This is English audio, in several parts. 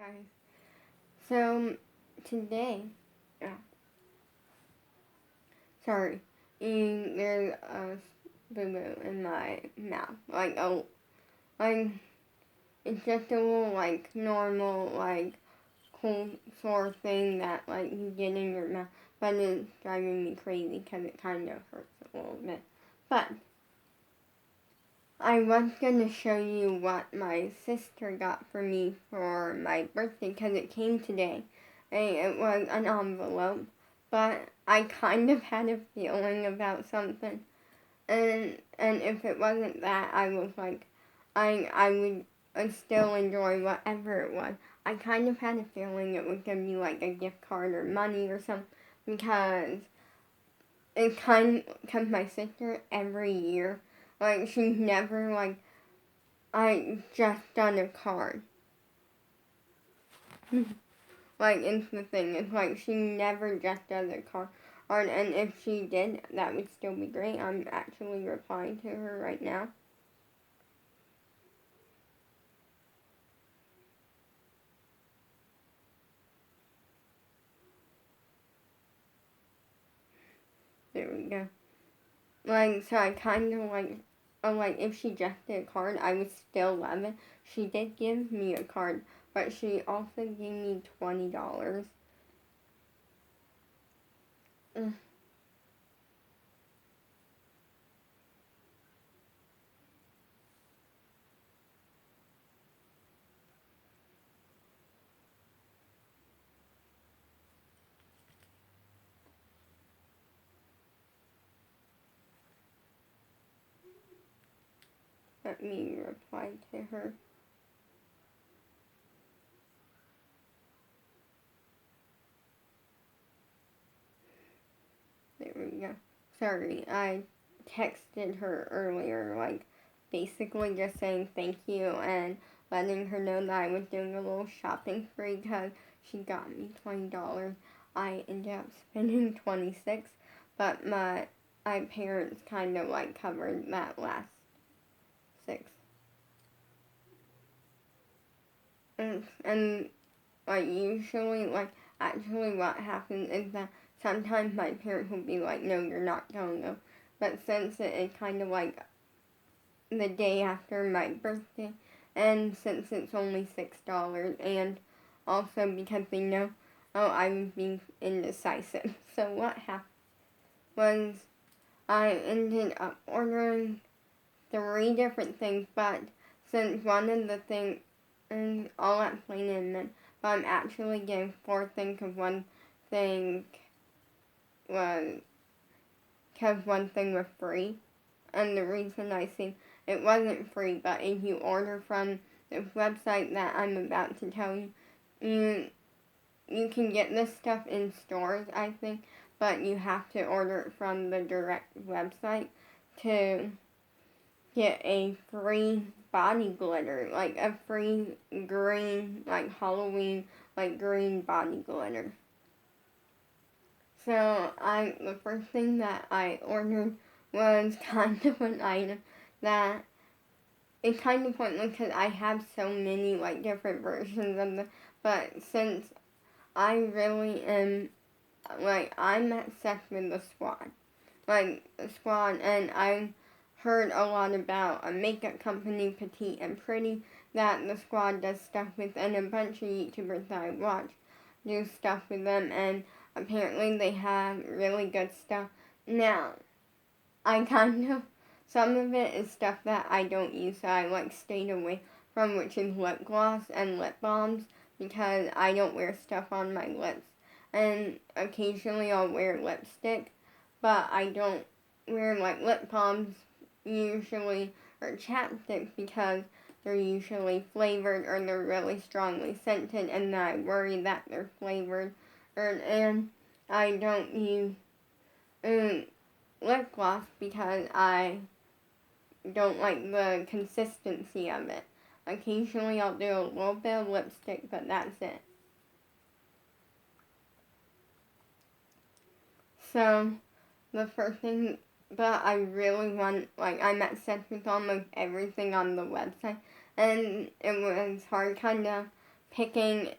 Guys. So today, uh, sorry, there's a boo boo in my mouth. Like it's just a little like normal cold sore thing that you get in your mouth, but it's driving me crazy because it kind of hurts a little bit. But I was gonna show you what my sister got for me for my birthday because it came today. And it was an envelope, but I kind of had a feeling about something. And if it wasn't that, I was like, I would still enjoy whatever it was. I kind of had a feeling it was gonna be like a gift card or money or something because because my sister every year, she's never I just done a card. It's the thing. It's she never just does a card. And if she did, that would still be great. I'm actually replying to her right now. There we go. So I kind of if she just did a card, I would still love it. She did give me a card, but she also gave me $20. Let me reply to her. There we go. Sorry, I texted her earlier, basically just saying thank you and letting her know that I was doing a little shopping spree because she got me $20. I ended up spending 26, but my parents kind of covered that last 6. And usually actually what happens is that sometimes my parents will be like, no, you're not going to. But since it is kind of the day after my birthday, and since it's only $6, and also because they know, I was being indecisive. So what happened was I ended up ordering 3 different things, but since one of the things, and all that plain in a minute, but I'm actually getting 4 things because one thing was free. And the reason I see it wasn't free, but if you order from the website that I'm about to tell you, you can get this stuff in stores, I think, but you have to order it from the direct website to get a free body glitter, a free green, Halloween, green body glitter. So the first thing that I ordered was kind of an item that it's kind of pointless because I have so many different versions of them. But since I really am I'm obsessed with the Squad, the Squad, and I heard a lot about a makeup company, Petite and Pretty, that the Squad does stuff with, and a bunch of YouTubers that I watch do stuff with them, and apparently they have really good stuff. Now, some of it is stuff that I don't use, so I stayed away from, which is lip gloss and lip balms, because I don't wear stuff on my lips. And occasionally I'll wear lipstick, but I don't wear lip balms usually, or chapstick, because they're usually flavored or they're really strongly scented, and I worry that they're flavored. And I don't use lip gloss because I don't like the consistency of it. Occasionally I'll do a little bit of lipstick, but that's it. So, the first thing that I really want, I'm obsessed with almost everything on the website, and it was hard kind of picking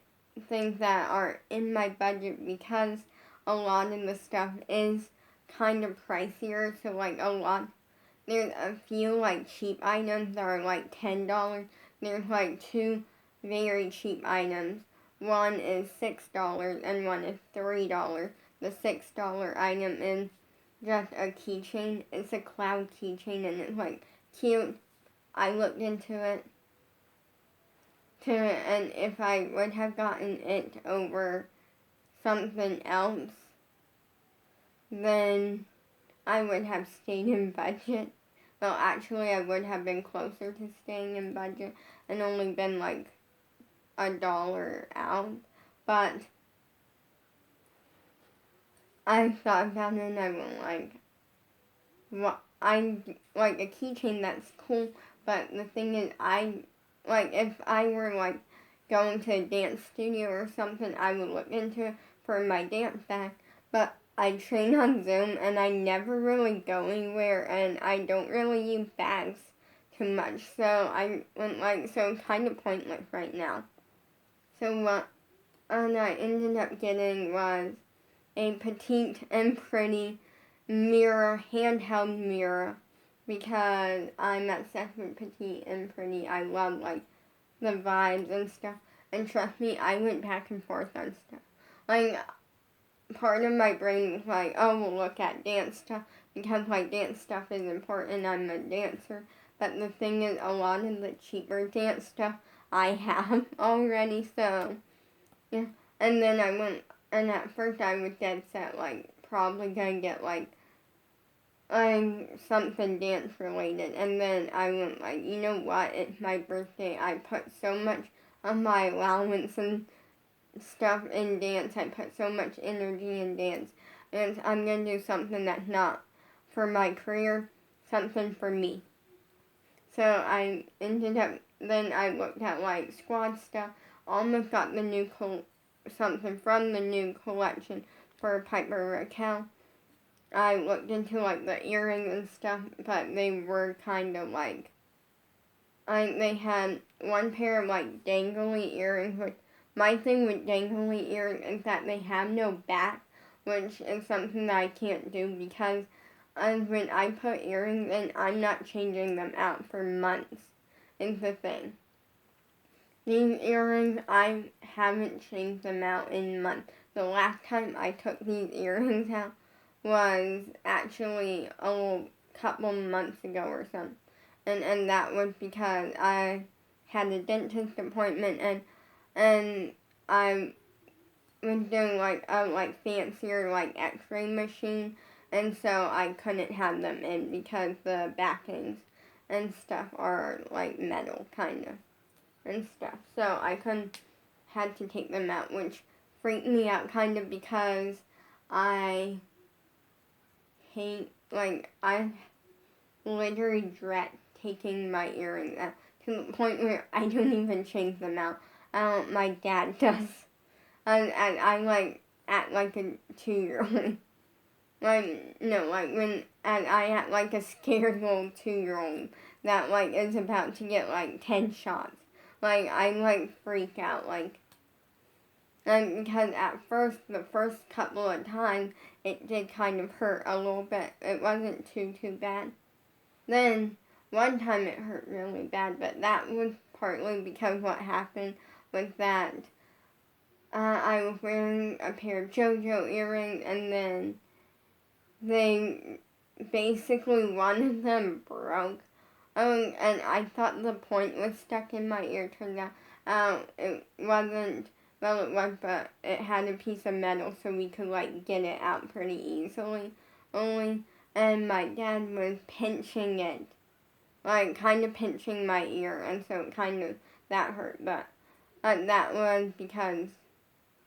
things that are in my budget because a lot of the stuff is kind of pricier. So like there's a few like cheap items that are like $10. There's like two very cheap items. One is $6 and one is $3. The $6 item is just a keychain. It's a cloud keychain and it's like cute. I looked into it and if I would have gotten it over something else, then I would have stayed in budget. Well, actually, I would have been closer to staying in budget and only been like $1 out. But I thought about it and I went like, what? I like a keychain that's cool, but the thing is, if I were like going to a dance studio or something, I would look into it for my dance bag. But I train on Zoom and I never really go anywhere and I don't really use bags too much. So I went so it's kind of pointless right now. So what I ended up getting was a petite and pretty mirror, handheld mirror, because I'm obsessed with petite and pretty. I love like the vibes and stuff. And trust me, I went back and forth on stuff. Like, part of my brain was like, oh, we'll look at dance stuff, because like dance stuff is important. I'm a dancer. But the thing is, a lot of the cheaper dance stuff I have already, so yeah. And then I went, and at first I was dead set, like, probably gonna get like something dance related. And then I went like, you know what, it's my birthday. I put so much of my allowance and stuff in dance. I put so much energy in dance. And I'm going to do something that's not for my career, something for me. So I ended up, then I looked at like squad stuff, almost got the new, something from the new collection for Piper Raquel. I looked into like the earrings and stuff, but they were kind of like, they had one pair of like dangly earrings, which my thing with dangly earrings is that they have no back, which is something that I can't do because when I put earrings in, I'm not changing them out for months, is the thing. These earrings, I haven't changed them out in months. The last time I took these earrings out was actually a couple months ago or something. And that was because I had a dentist appointment and I was doing like a fancier like x-ray machine, and so I couldn't have them in because the backings and stuff are like metal kind of and stuff. So I had to take them out, which freaked me out kind of because I literally dread taking my earrings out to the point where I don't even change them out. My dad does. And I like act like a 2-year-old. When I act like a scared little 2-year-old that like is about to get like 10 shots. Like I like freak out and because at first, the first couple of times, it did kind of hurt a little bit. It wasn't too bad. Then, one time it hurt really bad, but that was partly because what happened was that I was wearing a pair of JoJo earrings, and then basically one of them broke. And I thought the point was stuck in my ear. Turned out it wasn't. Well, it was, but it had a piece of metal, so we could, like, get it out pretty easily. And my dad was pinching it, like, kind of pinching my ear, and so that hurt, but that was because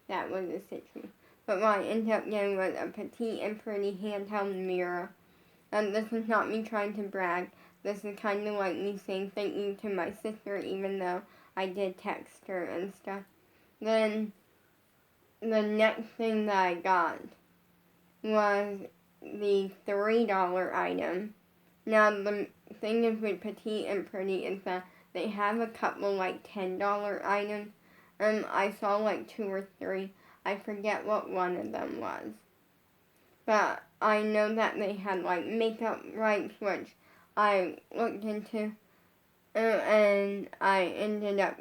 that was the situation. But what I ended up getting was a petite and pretty handheld mirror. And this is not me trying to brag. This is kind of like me saying thank you to my sister, even though I did text her and stuff. Then the next thing that I got was the $3 item. Now the thing is with Petite and Pretty is that they have a couple like $10 items, I saw like 2 or 3. I forget what one of them was. But I know that they had like makeup wipes, which I looked into. And I ended up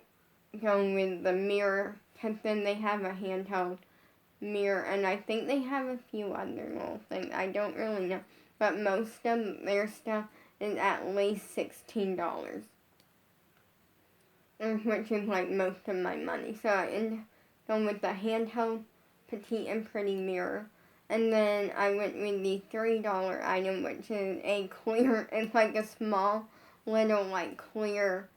going with the mirror, because then they have a handheld mirror, and I think they have a few other little things. I don't really know. But most of their stuff is at least $16, which is like most of my money. So I ended up going with the handheld petite and pretty mirror. And then I went with the $3 item, which is a clear, it's like a small little like clear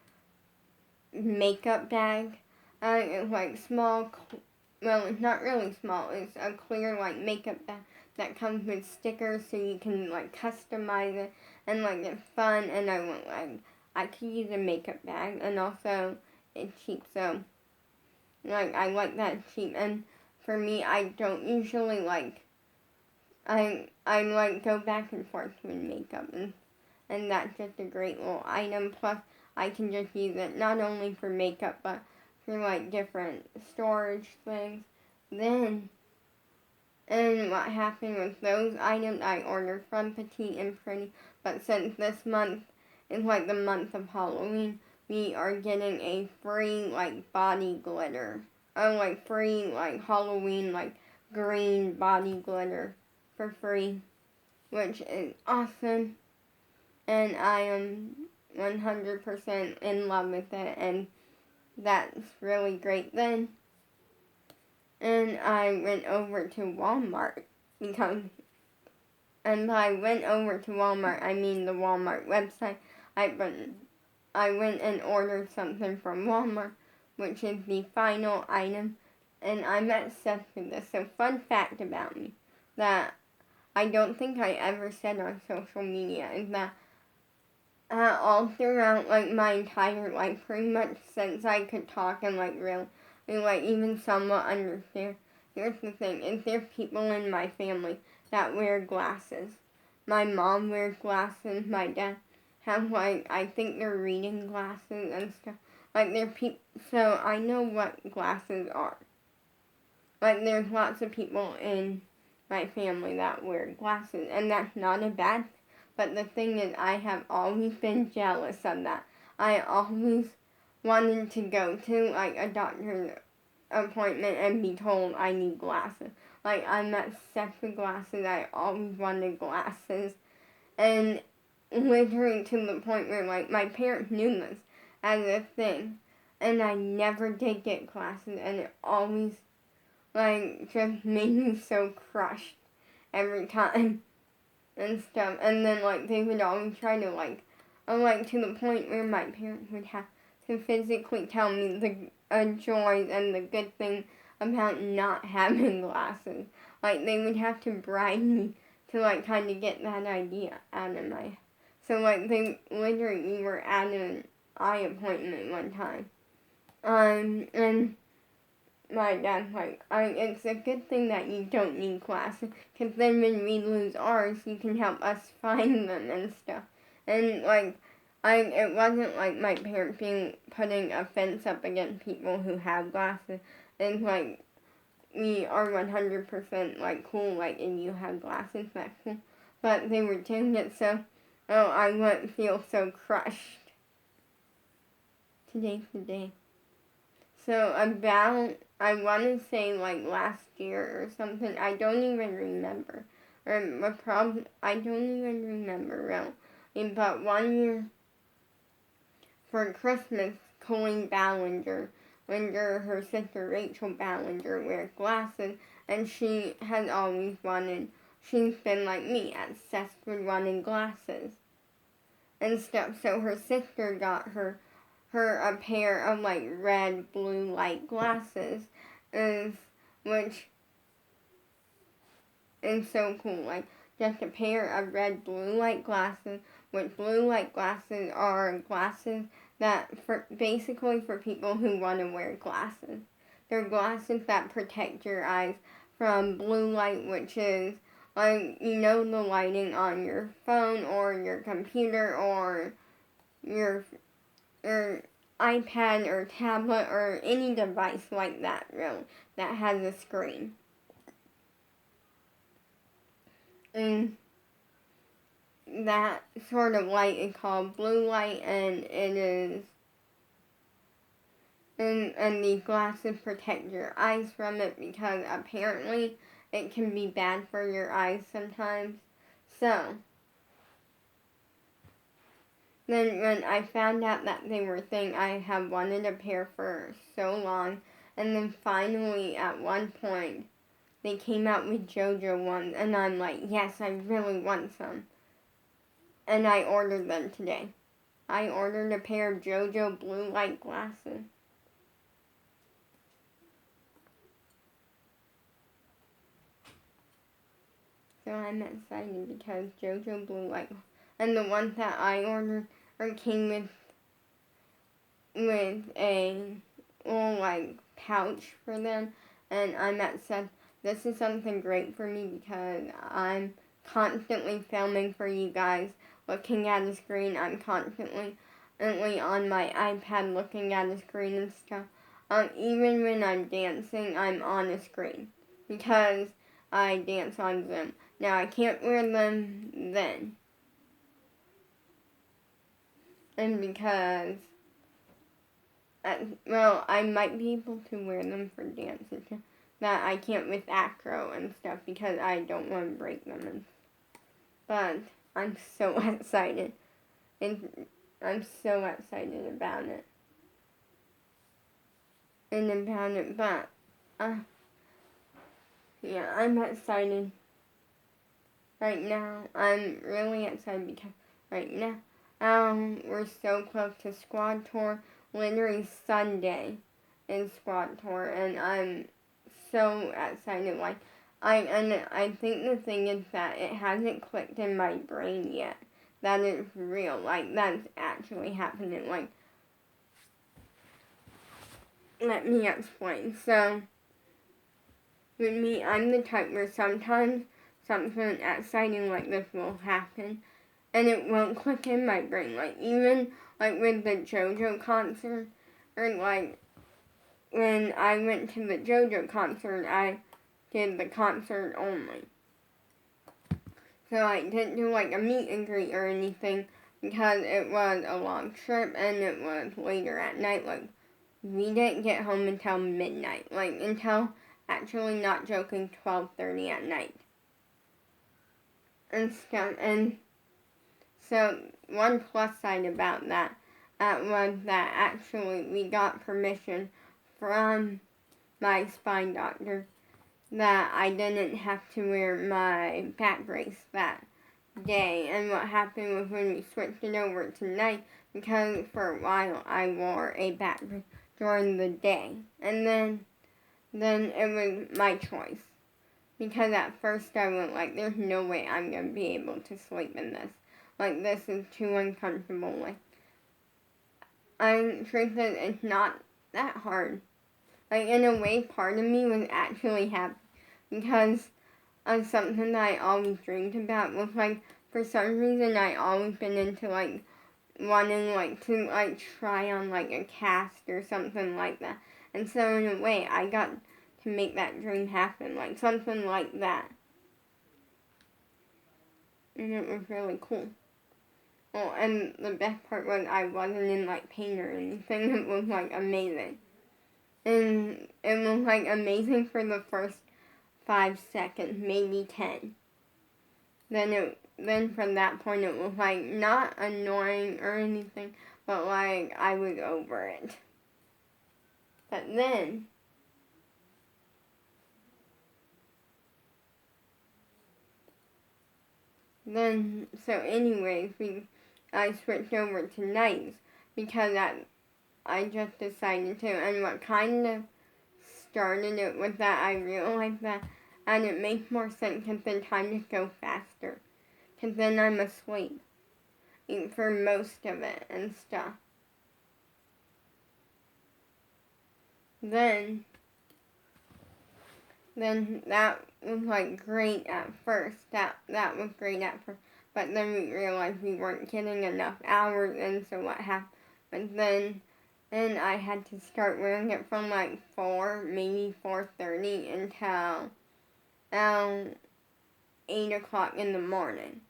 makeup bag. It's like small, well, it's not really small. It's a clear like makeup bag that comes with stickers, so you can like customize it and like it's fun. And I went like I could use a makeup bag, and also it's cheap, so like I like that it's cheap. And for me, I don't usually like I like go back and forth with makeup, and that's just a great little item. Plus, I can just use it not only for makeup, but for like different storage things. Then, and what happened with those items, I ordered from Petite and Pretty, but since this month is like the month of Halloween, we are getting a free like body glitter. Like free like Halloween like green body glitter for free, which is awesome. And I am 100% in love with it, and that's really great then. And I went over to Walmart because, and I went over to Walmart, I mean the Walmart website. I went and ordered something from Walmart, which is the final item, and I'm obsessed with this. So fun fact about me that I don't think I ever said on social media is that all throughout like my entire life, pretty much since I could talk and like really like even somewhat understand. Here's the thing: is there people in my family that wear glasses? My mom wears glasses. My dad have like I think they're reading glasses and stuff. Like they're people, so I know what glasses are. Like there's lots of people in my family that wear glasses, and that's not a bad thing. But the thing is, I have always been jealous of that. I always wanted to go to like a doctor's appointment and be told I need glasses. Like I'm obsessed with glasses. I always wanted glasses, and literally to the point where like my parents knew this as a thing, and I never did get glasses, and it always like just made me so crushed every time and stuff. And then like they would always try to like to the point where my parents would have to physically tell me the joys and the good thing about not having glasses. Like they would have to bribe me to like kind of get that idea out of my. So like they literally were at an eye appointment one time, and my dad's like, it's a good thing that you don't need glasses, because then when we lose ours, you can help us find them and stuff. And, like, it wasn't like my parents being putting a fence up against people who have glasses. It's like, we are 100% like cool, like, if you have glasses, that's cool. But they were doing it so, I wouldn't feel so crushed. Today's the day. So about, I want to say like last year or something, I don't even remember. I don't even remember really. But one year, for Christmas, Colleen Ballinger, her sister Rachel Ballinger, wears glasses, and she has always she's been like me, obsessed with wanting glasses and stuff. So her sister got her a pair of like red blue light glasses, which is so cool. Like just a pair of red blue light glasses, which blue light glasses are glasses that basically for people who want to wear glasses. They're glasses that protect your eyes from blue light, which is like the lighting on your phone or your computer or your iPad or tablet or any device like that, really, that has a screen. And that sort of light is called blue light, and it is, and these glasses protect your eyes from it because apparently it can be bad for your eyes sometimes. So, then when I found out that they were a thing, I have wanted a pair for so long, and then finally at one point, they came out with JoJo ones, and I'm like, yes, I really want some. And I ordered them today. I ordered a pair of JoJo blue light glasses. So I'm excited because JoJo blue light, and the ones that I ordered came with a little like pouch for them, and I'm excited. This is something great for me because I'm constantly filming for you guys, looking at the screen. I'm constantly on my iPad looking at the screen and stuff. Even when I'm dancing, I'm on the screen because I dance on Zoom. Now I can't wear them then, and because I might be able to wear them for dances. That I can't with acro and stuff because I don't want to break them. But I'm so excited. I'm so excited about it. But yeah, I'm excited. Right now, I'm really excited because right now, we're so close to Squad Tour. Literally Sunday is Squad Tour, and I'm so excited. I think the thing is that it hasn't clicked in my brain yet that it's real. Like, that's actually happening. Like, let me explain. So, with me, I'm the type where sometimes something exciting like this will happen, and it won't click in my brain. Like, even, like, with the JoJo concert, or, like, when I went to the JoJo concert, I did the concert only. So I didn't do, like, a meet and greet or anything because it was a long trip, and it was later at night. Like, we didn't get home until midnight. Like, until, actually not joking, 12:30 at night. And stuff, and so one plus side about that was that actually we got permission from my spine doctor that I didn't have to wear my back brace that day. And what happened was when we switched it over tonight, because for a while I wore a back brace during the day, and then it was my choice. Because at first I went like, there's no way I'm going to be able to sleep in this. Like, this is too uncomfortable. Like, I'm sure that it's not that hard. Like, in a way, part of me was actually happy. Because of something that I always dreamed about was, like, for some reason I always been into, like, wanting, like, to, like, try on, like, a cast or something like that. And so in a way, I got to make that dream happen, like something like that. And it was really cool. Oh, and the best part was I wasn't in, like, pain or anything. It was, like, amazing. And it was, like, amazing for the first 5 seconds, maybe 10. Then from that point it was, like, not annoying or anything, but, like, I was over it. But so anyways, I switched over to nights because I just decided to, and what kind of started it was that I realized that, and it makes more sense because the time just go faster, because then I'm asleep for most of it and stuff. Then that was, like, great at first. That was great at first. But then we realized we weren't getting enough hours, and so what happened? But then and I had to start wearing it from like 4, maybe 4:30 until 8 o'clock in the morning.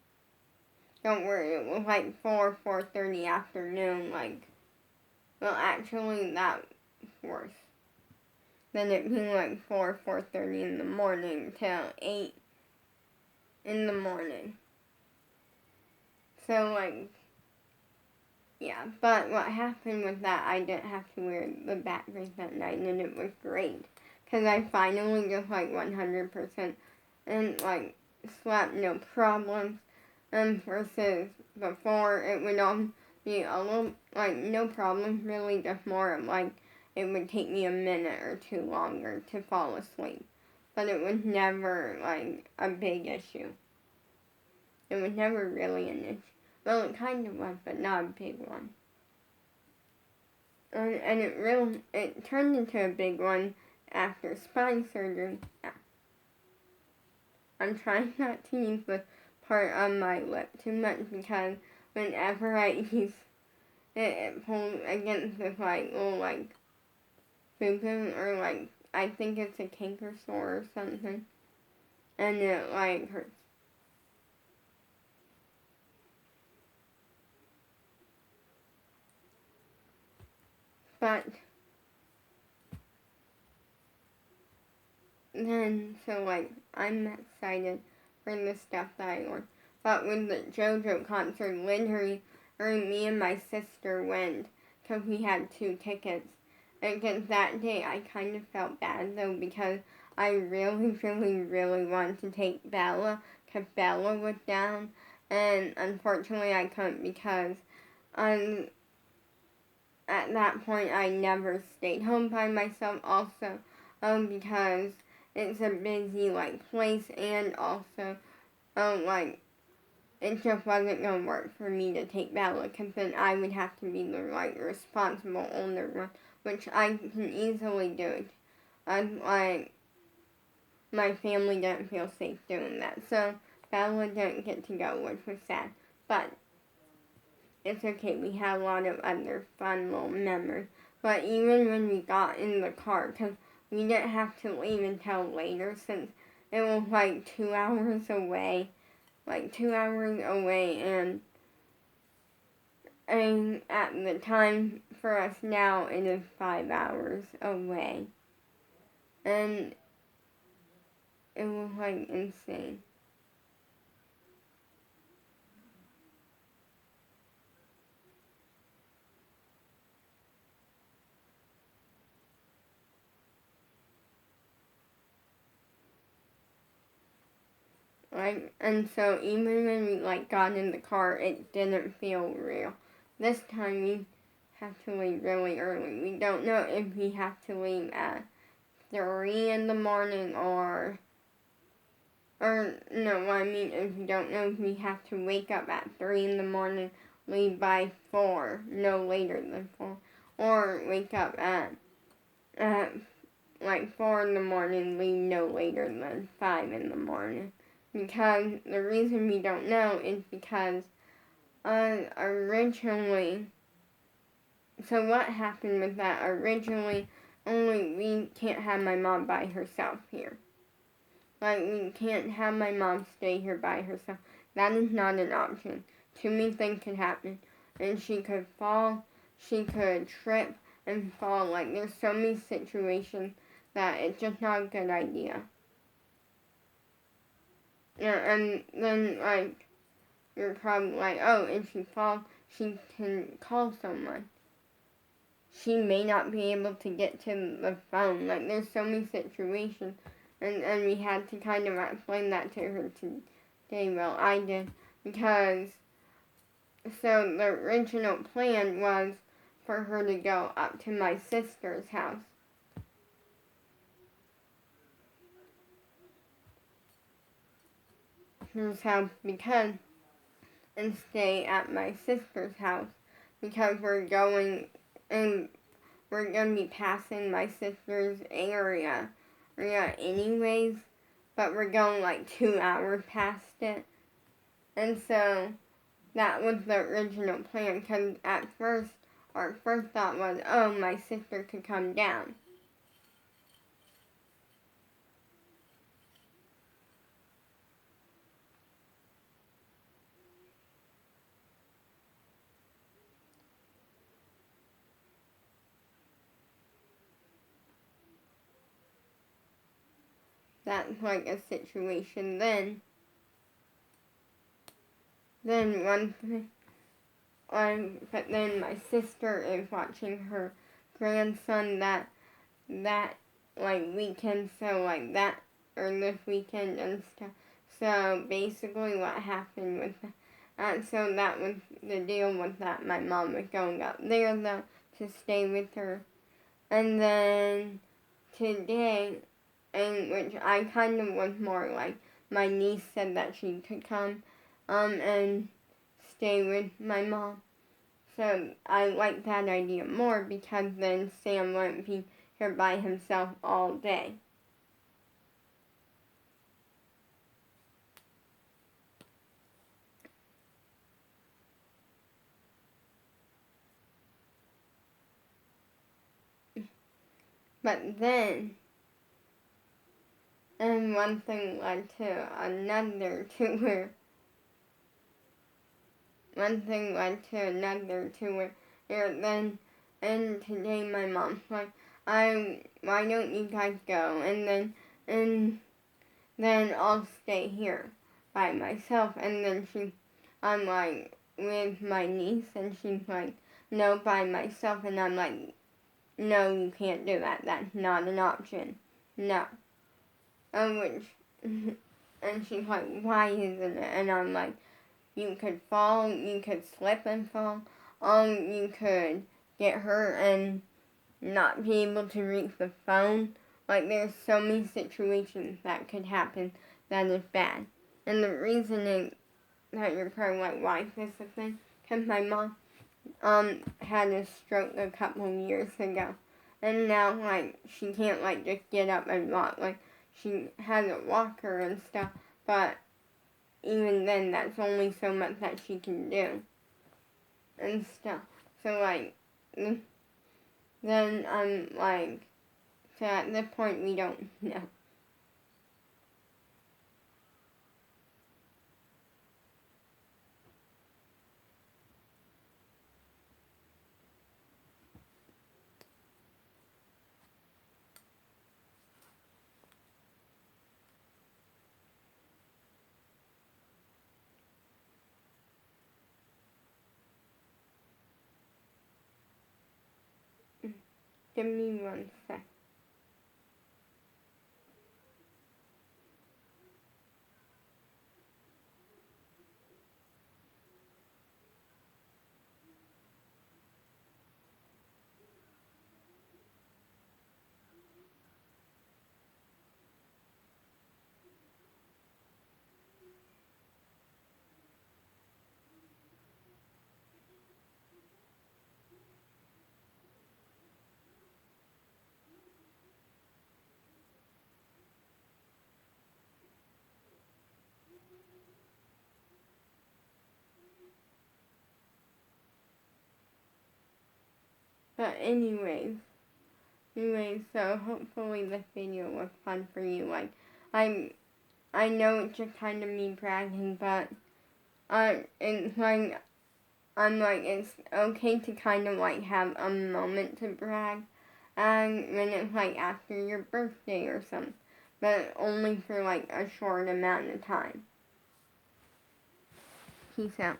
Don't worry, it was like 4:30 afternoon, like, well, actually, that worse. Then it being like 4:30 in the morning till 8 in the morning. So, like, yeah, but what happened with that, I didn't have to wear the back brace that night, and it was great. Because I finally just, like, 100% and, like, slept no problems. Versus before, it would all be a little, like, no problems, really, just more of, like, it would take me a minute or two longer to fall asleep. But it was never, like, a big issue. It was never really an issue. Well, it kind of was, but not a big one. And it turned into a big one after spine surgery. I'm trying not to use the part on my lip too much because whenever I use it, it pulls against this, like, little, like, boo-boo, or, like, I think it's a canker sore or something. And it, like, hurts. But then, so, like, I'm excited for the stuff that I learned. But with the JoJo concert, literally, me and my sister went because we had 2 tickets. Because that day I kind of felt bad, though, because I really, really, really wanted to take Bella because Bella was down. And unfortunately I couldn't because at that point I never stayed home by myself also because it's a busy, like, place, and also like, it just wasn't gonna work for me to take Bella because then I would have to be the, like, responsible older one, which I can easily do. Like, my family didn't feel safe doing that, so Bella didn't get to go, which was sad, but it's okay, we had a lot of other fun little memories. But even when we got in the car, because we didn't have to leave until later since it was like 2 hours away. Like 2 hours away, and at the time for us now it is 5 hours away. And it was, like, insane. Like, and so even when we, like, got in the car, it didn't feel real. This time we have to leave really early. We don't know if we have to leave at 3 in the morning or no, I mean, if we don't know if we have to wake up at 3 in the morning, leave by 4, no later than 4, or wake up at like 4 in the morning, leave no later than 5 in the morning. Because the reason we don't know is because originally, so what happened with that, originally, only we can't have my mom by herself here. Like, we can't have my mom stay here by herself. That is not an option. Too many things could happen. And she could fall, she could trip and fall. Like, there's so many situations that it's just not a good idea. Yeah, and then, like, you're probably like, oh, if she falls, she can call someone. She may not be able to get to the phone. Like, there's so many situations. And we had to kind of explain that to her today. Well, I did. Because, so the original plan was for her to go up to my sister's house. Because, and stay at my sister's house. Because we're going to be passing my sister's area anyways, but we're going like 2 hours past it. And so that was the original plan, because at first our first thought was, oh, my sister could come down. That's like a situation then. Then one thing, but then my sister is watching her grandson that like weekend, so like that, or this weekend and stuff. So basically what happened with that, so that was the deal with that. My mom was going up there though to stay with her. And then today, and which I kind of was more like, my niece said that she could come and stay with my mom. So I like that idea more because then Sam wouldn't be here by himself all day. But then, and one thing led to another to where, then, and today my mom's like, why don't you guys go? And then I'll stay here by myself. And then I'm like, with my niece, and she's like, no, by myself. And I'm like, no, you can't do that. That's not an option. No. And she's like, why isn't it? And I'm like, you could fall, you could slip and fall, you could get hurt and not be able to reach the phone. Like, there's so many situations that could happen that is bad. And the reason is that you're probably like, why is this a thing? Because my mom had a stroke a couple years ago. And now, like, she can't, like, just get up and walk. Like, she has a walker and stuff, but even then, that's only so much that she can do and stuff. So, like, then I'm like, so at this point, we don't know. Give me 1 sec. But anyways, so hopefully this video was fun for you. Like, I know it's just kind of me bragging, but it's like, I'm like, it's okay to kind of like have a moment to brag, and when it's like after your birthday or something, but only for like a short amount of time. Peace out.